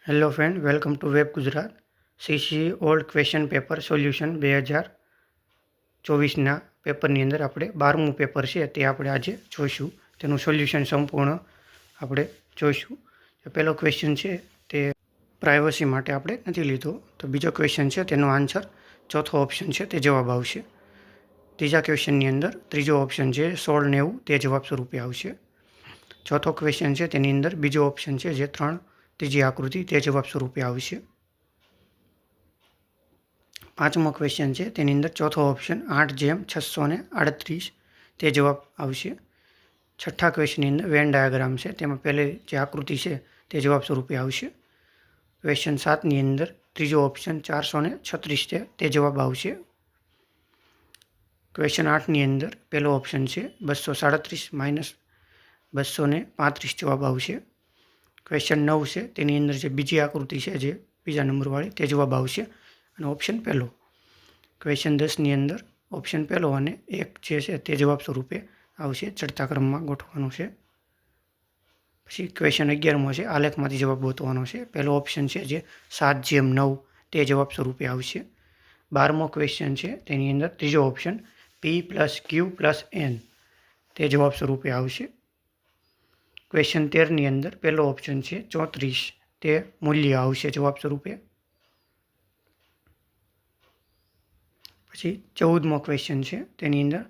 Hello friend, welcome to web Gujarat. CC old question paper solution 2024ના પેપરની અંદર આપણે 12મું પેપર છે તે આપણે આજે જોઈશું. તેનું સોલ્યુશન સંપૂર્ણ આપણે જોઈશું. પહેલો ક્વેશ્ચન છે તે પ્રાઇવસી માટે આપણે નથી લીધો. તો બીજો ક્વેશ્ચન છે તેનો આન્સર ચોથો ઓપ્શન છે તે જવાબ આવશે. ત્રીજા ક્વેશ્ચનની અંદર ત્રીજો ઓપ્શન છે 1690 તે જવાબ સ્વરૂપે આવશે. ચોથો ક્વેશ્ચન છે તેની અંદર બીજો ઓપ્શન છે જે 3 ત્રીજી આકૃતિ તે જવાબ સ્વરૂપે આવશે. પાંચમો ક્વેશ્ચન છે તેની અંદર ચોથો ઓપ્શન 8/638 તે જવાબ આવશે. છઠ્ઠા ક્વેશ્ચનની અંદર વેન ડાયાગ્રામ છે તેમાં પહેલી જે આકૃતિ છે તે જવાબ સ્વરૂપે આવશે. ક્વેશ્ચન 7ની અંદર ત્રીજો ઓપ્શન 436 છે તે જવાબ આવશે. ક્વેશ્ચન 8ની અંદર પહેલો ઓપ્શન છે 237 - 235 જવાબ આવશે. ક્વેશ્ચન 9 છે તેની અંદર જે બીજી આકૃતિ છે જે બીજા નંબરવાળી તે જવાબ આવશે અને ઓપ્શન પહેલો. ક્વેશ્ચન 10ની અંદર ઓપ્શન પહેલો અને 1 જે છે તે જવાબ સ્વરૂપે આવશે. ચડતા ક્રમમાં ગોઠવવાનું છે. પછી ક્વેશ્ચન 11મો છે આલેખમાંથી જવાબ ગોતવાનો છે. પહેલો ઓપ્શન છે જે 7/9 તે જવાબ સ્વરૂપે આવશે. 12મો ક્વેશ્ચન છે તેની અંદર ત્રીજો ઓપ્શન P+Q+N તે જવાબ સ્વરૂપે આવશે. ક્વેશ્ચન 13ની અંદર પહેલો ઓપ્શન છે 34 તે મૂલ્ય આવશે જવાબ સ્વરૂપે. પછી 14મો ક્વેશ્ચન છે તેની અંદર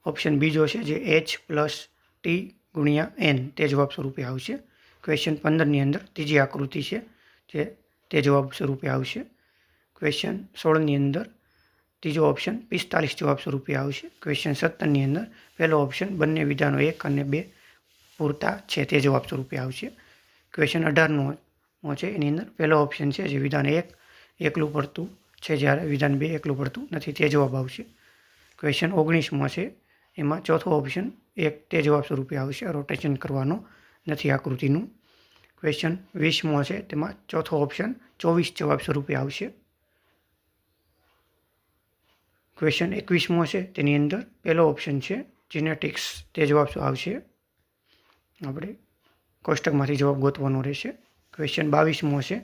ઓપ્શન બીજો છે જે H+T×N તે જવાબ સ્વરૂપે આવશે. ક્વેશ્ચન 15ની અંદર ત્રીજી આકૃતિ છે જે તે જવાબ સ્વરૂપે આવશે. ક્વેશ્ચન 16ની અંદર ત્રીજો ઓપ્શન 45 જવાબ સ્વરૂપે આવશે. ક્વેશ્ચન 17ની અંદર પહેલો ઓપ્શન બંને વિધાનો 1 અને 2 પૂરતા છે તે જવાબ સ્વરૂપે આવશે. ક્વેશ્ચન 18નો છે એની અંદર પહેલો ઓપ્શન છે જે વિધાન 1 એકલું પડતું છે જ્યારે વિધાન 2 એકલું પડતું નથી તે જવાબ આવશે. ક્વેશ્ચન 19મો છે એમાં ચોથો ઓપ્શન 1 તે જવાબ સ્વરૂપે આવશે. રોટેશન કરવાનો નથી આકૃતિનું. ક્વેશ્ચન 20મો છે તેમાં ચોથો ઓપ્શન 24 જવાબ સ્વરૂપે આવશે. ક્વેશ્ચન 21મો છે તેની અંદર પહેલો ઓપ્શન છે જીનેટિક્સ તે જવાબ આવશે. આપણે કોષ્ટકમાંથી જવાબ ગોતવાનો રહેશે. ક્વેશ્ચન 22મો છે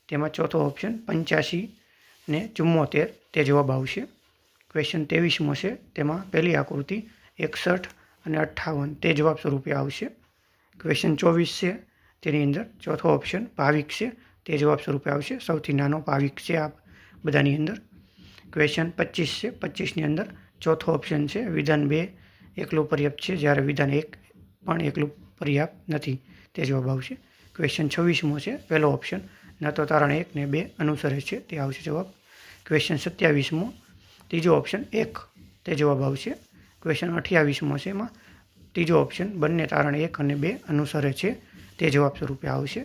તેમાં ચોથો ઓપ્શન 85 ને 74 તે જવાબ આવશે. ક્વેશ્ચન 23મો છે તેમાં પહેલી આકૃતિ 61 અને 58 તે જવાબ સ્વરૂપે આવશે. ક્વેશ્ચન 24 છે તેની અંદર ચોથો ઓપ્શન ભાવિક છે તે જવાબ સ્વરૂપે આવશે. સૌથી નાનો ભાવિક છે આ બધાની અંદર. ક્વેશ્ચન 25 છે 25ની અંદર ચોથો ઓપ્શન છે વિધાન 2 એકલું પર્યાપ્ત છે જ્યારે વિધાન 1 પણ એકલું પર્યાપ્ત નથી તે જવાબ આવશે. ક્વેશ્ચન 26મો છે પહેલો ઓપ્શન ન તો તારણ 1 ને 2 અનુસરે છે તે આવશે જવાબ. ક્વેશ્ચન 27મો ત્રીજો ઓપ્શન 1 તે જવાબ આવશે. ક્વેશ્ચન 28મો છે એમાં ત્રીજો ઓપ્શન બંને તારણ 1 અને 2 અનુસરે છે તે જવાબ સ્વરૂપે આવશે.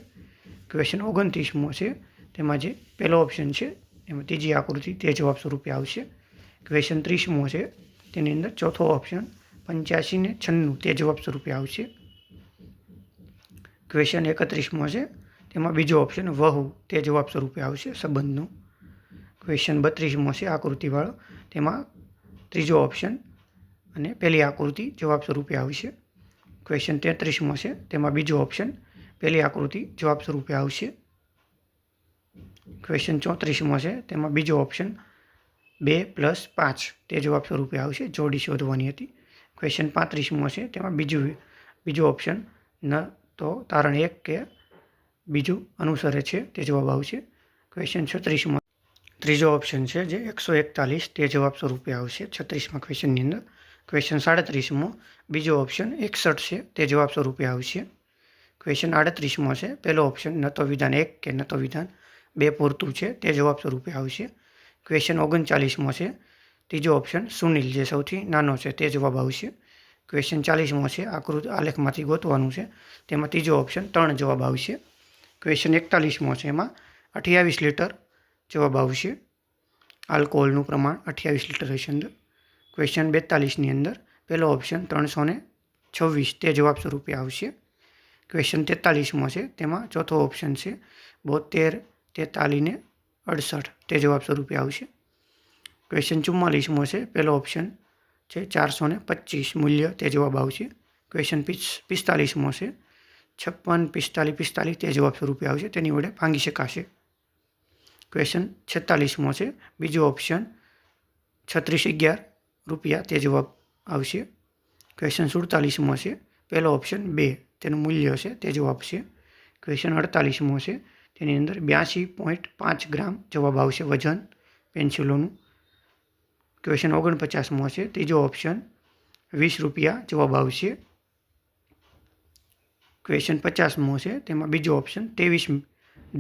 ક્વેશ્ચન 29મો છે તેમાં જે પહેલો ઓપ્શન છે એમાં ત્રીજી આકૃતિ તે જવાબ સ્વરૂપે આવશે. ક્વેશ્ચન 30મો છે તેની અંદર ચોથો ઓપ્શન 85 ને 96 તે જવાબ સ્વરૂપે આવશે. ક્વેશ્ચન 31મો છે તેમાં બીજો ઓપ્શન વહુ તે જવાબ સ્વરૂપે આવશે સંબંધનું. ક્વેશ્ચન 32મો છે આકૃતિવાળો તેમાં ત્રીજો ઓપ્શન અને પહેલી આકૃતિ જવાબ સ્વરૂપે આવશે. ક્વેશ્ચન 33મો છે તેમાં બીજો ઓપ્શન પહેલી આકૃતિ જવાબ સ્વરૂપે આવશે. ક્વેશ્ચન 34મો છે તેમાં બીજો ઓપ્શન 2+5 તે જવાબ સ્વરૂપે આવશે. જોડી શોધવાની હતી. ક્વેશ્ચન 35મો છે તેમાં બીજો ઓપ્શન ન તો તારણ 1 કે બીજું અનુસરે છે તે જવાબ આવશે. ક્વેશ્ચન 36મો ત્રીજો ઓપ્શન છે જે 141 તે જવાબ સ્વરૂપે આવશે 36મા ક્વેશ્ચનની અંદર. ક્વેશ્ચન 37મો બીજો ઓપ્શન 61 છે તે જવાબ સ્વરૂપે આવશે. ક્વેશ્ચન 38મો છે પહેલો ઓપ્શન ન તો વિધાન 1 કે ન તો વિધાન 2 પૂરતું છે તે જવાબ સ્વરૂપે આવશે. ક્વેશ્ચન 39મો છે ત્રીજો ઓપ્શન સુનિલ જે સૌથી નાનો છે તે જવાબ આવશે. ક્વેશ્ચન 40મો છે આલેખમાંથી ગોતવાનું છે તેમાં ત્રીજો ઓપ્શન 3 જવાબ આવશે. ક્વેશ્ચન 41મો છે એમાં 28 લીટર જવાબ આવશે. આલ્કોહોલનું પ્રમાણ 28 લીટર હશે અંદર. ક્વેશ્ચન 42ની અંદર પહેલો ઓપ્શન 326 તે જવાબ સ્વરૂપે આવશે. ક્વેશ્ચન 43મો છે તેમાં ચોથો ઓપ્શન છે 72, 43 ને 68 તે જવાબ સ્વરૂપે આવશે. ક્વેશ્ચન 44મો છે પહેલો ઓપ્શન છે 425 મૂલ્ય તે જવાબ આવશે. ક્વેશ્ચન 45મો છે 56, 45, 45 તે જવાબ સ્વરૂપે આવશે, તેની વડે ભાંગી શકાશે. ક્વેશ્ચન 46મો છે. બીજો ઓપ્શન 3611 રૂપિયા તે જવાબ આવશે. ક્વેશ્ચન 47મો છે. પહેલો ઓપ્શન 2 તેનું મૂલ્ય છે તે જવાબ છે. ક્વેશ્ચન 48મો છે. તેની અંદર 82.5 ગ્રામ જવાબ આવશે વજન પેન્સિલોનું. ક્વેશ્ચન 49મો છે. ત્રીજો ઓપ્શન 20 રૂપિયા જવાબ આવશે. ક્વેશ્ચન 50મો છે. તેમાં બીજો ઓપ્શન 23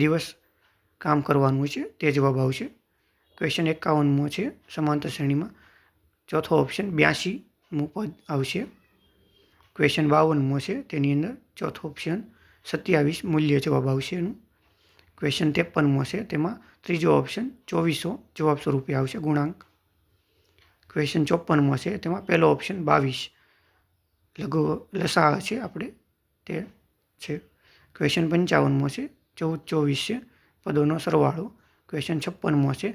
દિવસ કામ કરવાનું છે તે જવાબ આવશે. ક્વેશ્ચન 51મો છે. સમાંતર શ્રેણીમાં ચોથો ઓપ્શન 82મું પદ આવશે. ક્વેશ્ચન 52મો છે. તેની અંદર ચોથો ઓપ્શન 27 મૂલ્ય જવાબ આવશે એનું. ક્વેશ્ચન 53મો છે. તેમાં ત્રીજો ઓપ્શન 2400 જવાબ સ્વરૂપે આવશે ગુણાંક. ક્વેશ્ચન 54મો છે. તેમાં પહેલો ઓપ્શન 22 લસા છે આપણે તે છે. ક્વેશ્ચન 55મો છે. 14, 24 છે પદોનો સરવાળો. ક્વેશ્ચન 56મો છે.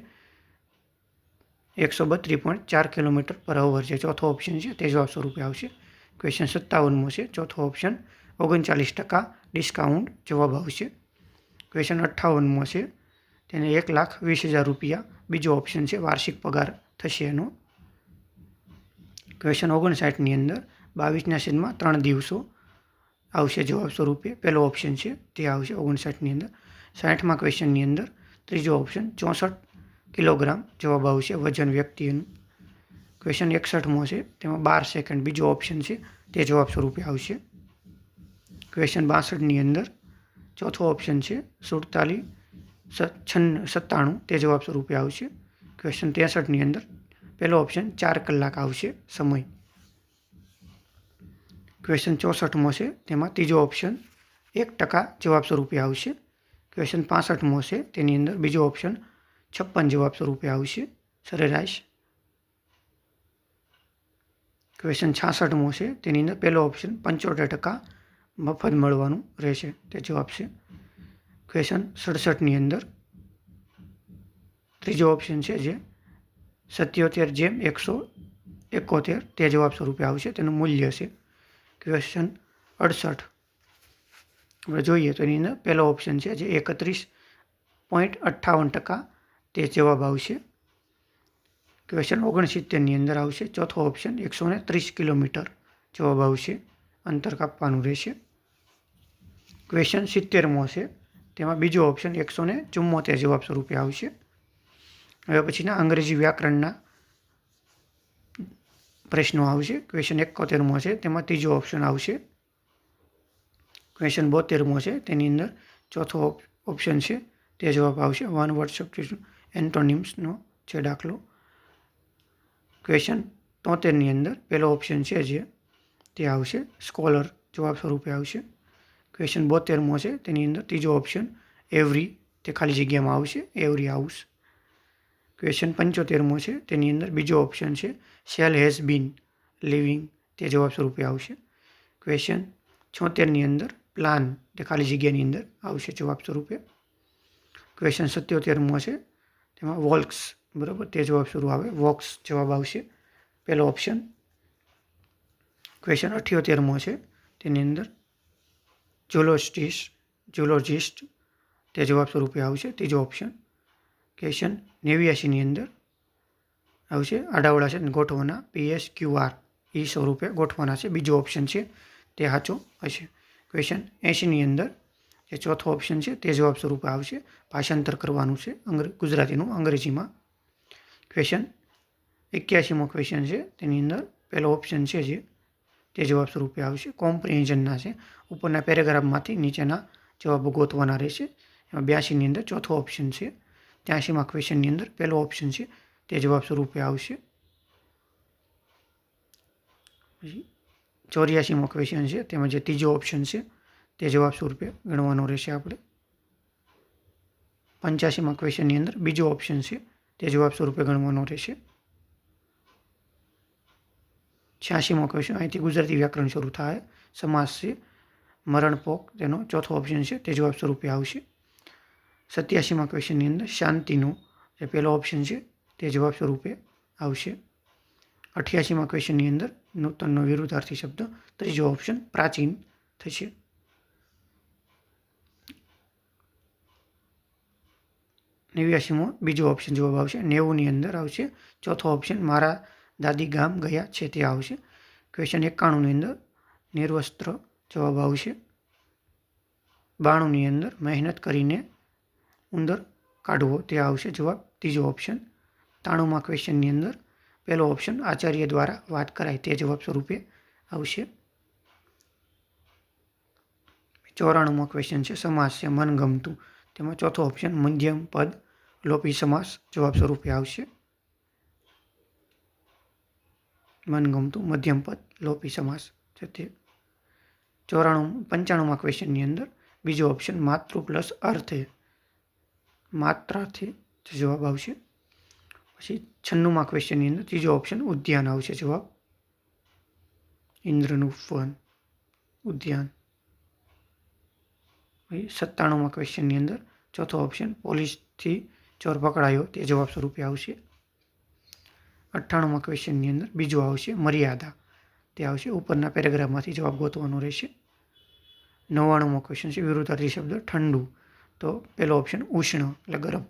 132.4 km/h છે ચોથો ઓપ્શન છે તે જવાબ સ્વરૂપે આવશે. ક્વેશ્ચન 57મો છે. ચોથો ઓપ્શન 39% ડિસ્કાઉન્ટ જવાબ આવશે. ક્વેશ્ચન 58મો છે. તેને 1,20,000 રૂપિયા બીજો ઓપ્શન છે વાર્ષિક પગાર થશે એનો. ક્વેશ્ચન 59ની અંદર 22/3 દિવસો આવશે જવાબ સ્વરૂપે. પહેલો ઓપ્શન છે તે આવશે 59ની અંદર. 60મા ક્વેશ્ચનની અંદર ત્રીજો ઓપ્શન 64 કિલોગ્રામ જવાબ આવશે વજન વ્યક્તિનું. ક્વેશ્ચન 61મો છે. તેમાં 12 સેકન્ડ બીજો ઓપ્શન છે તે જવાબ સ્વરૂપે આવશે. ક્વેશ્ચન 62ની અંદર ચોથો ઓપ્શન છે 47 તે જવાબ સ્વરૂપે આવશે. ક્વેશ્ચન 63ની અંદર પહેલો ઓપ્શન 4 કલાક આવશે સમય. ક્વેશ્ચન 64મો છે. તેમાં ત્રીજો ઓપ્શન 1% જવાબ સ્વરૂપે આવશે. ક્વેશ્ચન 65મો છે. તેની અંદર બીજો ઓપ્શન 56 જવાબ સ્વરૂપે આવશે સરેરાશ. ક્વેશ્ચન 66મો છે. તેની અંદર પહેલો ઓપ્શન 75% મફત મળવાનું રહેશે તે જવાબ છે. ક્વેશ્ચન 67ની અંદર ત્રીજો ઓપ્શન છે જે 77/171 તે જવાબ સ્વરૂપે આવશે, તેનું મૂલ્ય છે. ક્વેશ્ચન 68 આપણે જોઈએ તો એની અંદર પહેલો ઓપ્શન છે જે 31.58% તે જવાબ આવશે. ક્વેશ્ચન 69ની અંદર આવશે ચોથો ઓપ્શન 130 કિલોમીટર જવાબ આવશે, અંતર કાપવાનું રહેશે. ક્વેશ્ચન 70મો છે. તેમાં બીજો ઓપ્શન 174 જવાબ સ્વરૂપે આવશે. હવે પછીના અંગ્રેજી વ્યાકરણના પ્રશ્નો આવશે. ક્વેશ્ચન 71મો છે. તેમાં ત્રીજો ઓપ્શન આવશે. ક્વેશ્ચન 72મો છે. તેની અંદર ચોથો ઓપ્શન છે તે જવાબ આવશે. વન વર્ડ સબસ્ટિટ્યુશન એન્ટોનિમ્સનો છે દાખલો. ક્વેશ્ચન 73ની અંદર પહેલો ઓપ્શન છે જે તે આવશે સ્કોલર જવાબ સ્વરૂપે આવશે. ક્વેશ્ચન 72મો છે. તેની અંદર ત્રીજો ઓપ્શન એવરી તે ખાલી જગ્યામાં આવશે, એવરી હાઉસ. ક્વેશ્ચન 75મો છે. તેની અંદર બીજો ઓપ્શન છે શેલ હેઝ બીન લિવિંગ તે જવાબ સ્વરૂપે આવશે. ક્વેશ્ચન 76ની અંદર પ્લાન તે ખાલી જગ્યાની અંદર આવશે જવાબ સ્વરૂપે. ક્વેશ્ચન 77મો છે. તેમાં વોલ્ક્સ બરાબર તે જવાબ સ્વરૂપ આવે, વોક્સ જવાબ આવશે પહેલો ઓપ્શન. ક્વેશ્ચન 78મો છે. તેની અંદર ઝૂલોજિસ્ટ તે જવાબ સ્વરૂપે આવશે ત્રીજો ઓપ્શન. ક્વેશ્ચન 89ની અંદર આવશે આડાવડા છે ગોઠવાના PSQR એ સ્વરૂપે ગોઠવાના છે બીજો ઓપ્શન છે તે સાચો હશે. ક્વેશ્ચન 80ની અંદર જે ચોથો ઓપ્શન છે તે જવાબ સ્વરૂપે આવશે, ભાષાંતર કરવાનું છે ગુજરાતીનું અંગ્રેજીમાં. ક્વેશ્ચન 81મો ક્વેશ્ચન છે. તેની અંદર પહેલો ઓપ્શન છે જે તે જવાબ સ્વરૂપે આવશે કોમ્પ્રિહેન્શનના છે, ઉપરના પેરેગ્રાફમાંથી નીચેના જવાબો ગોતવાના રહેશે. એમાં 82ની અંદર ચોથો ઓપ્શન છે. 83મા ક્વેશ્ચનની અંદર પહેલો ઓપ્શન છે તે જવાબ સ્વરૂપે આવશે. 84મો ક્વેશ્ચન છે. તેમાં જે ત્રીજો ઓપ્શન છે તે જવાબ સ્વરૂપે ગણવાનો રહેશે આપણે. 85મા ક્વેશ્ચનની અંદર બીજો ઓપ્શન છે તે જવાબ સ્વરૂપે ગણવાનો રહેશે. 86મો ક્વેશ્ચન અહીંથી ગુજરાતી વ્યાકરણ શરૂ થાય, સમાસ છે, મરણપોક તેનો ચોથો ઓપ્શન છે તે જવાબ સ્વરૂપે આવશે. 87મા ક્વેશ્ચનની અંદર શાંતિનો જે પહેલો ઓપ્શન છે તે જવાબ સ્વરૂપે આવશે. 88મા ક્વેશ્ચનની અંદર નૂતનનો વિરુદ્ધાર્થી શબ્દ ત્રીજો ઓપ્શન પ્રાચીન થશે. 89મો બીજો ઓપ્શન જવાબ આવશે. 90ની અંદર આવશે ચોથો ઓપ્શન મારા દાદી ગામ ગયા છે તે આવશે. ક્વેશ્ચન 91ની અંદર નિર્વસ્ત્ર જવાબ આવશે. 92ની અંદર મહેનત કરીને ઉંદર કાઢવો તે આવશે જવાબ ત્રીજો ઓપ્શન. 93માં ક્વેશ્ચનની અંદર પહેલો ઓપ્શન આચાર્ય દ્વારા વાત કરાય તે જવાબ સ્વરૂપે આવશે. 94માં ક્વેશ્ચન છે સમાસ છે મનગમતું, તેમાં ચોથો ઓપ્શન મધ્યમ પદ લોપી સમાસ જવાબ સ્વરૂપે આવશે. મનગમતું મધ્યમ પદ લોપી સમાસ છે તે. 95માં ક્વેશ્ચનની અંદર બીજો ઓપ્શન માતૃ પ્લસ અર્થે માત્રાથી જવાબ આવશે. પછી 96માં ક્વેશ્ચનની અંદર ત્રીજો ઓપ્શન ઉદ્યાન આવશે જવાબ. ઇન્દ્રનું વન ઉદ્યાન. 97માં ક્વેશ્ચનની અંદર ચોથો ઓપ્શન પોલીસથી ચોર પકડાયો તે જવાબ સ્વરૂપે આવશે. 98માં ક્વેશ્ચનની અંદર બીજો આવશે મર્યાદા તે આવશે. ઉપરના પેરેગ્રાફમાંથી જવાબ ગોતવાનો રહેશે. 99મો ક્વેશ્ચન છે વિરુદ્ધાર્થી શબ્દ ઠંડુ, તો પહેલો ઓપ્શન ઉષ્ણ એટલે ગરમ.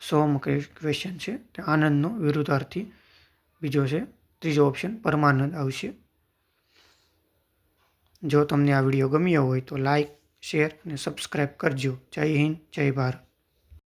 100મો ક્વેશ્ચન છે તે આનંદનો વિરુદ્ધાર્થી બીજો છે ત્રીજો ઓપ્શન પરમાનંદ આવશે. જો તમને આ વિડીયો ગમ્યો હોય તો લાઈક, શેર અને સબસ્ક્રાઈબ કરજો. જય હિન્દ, જય ભારત.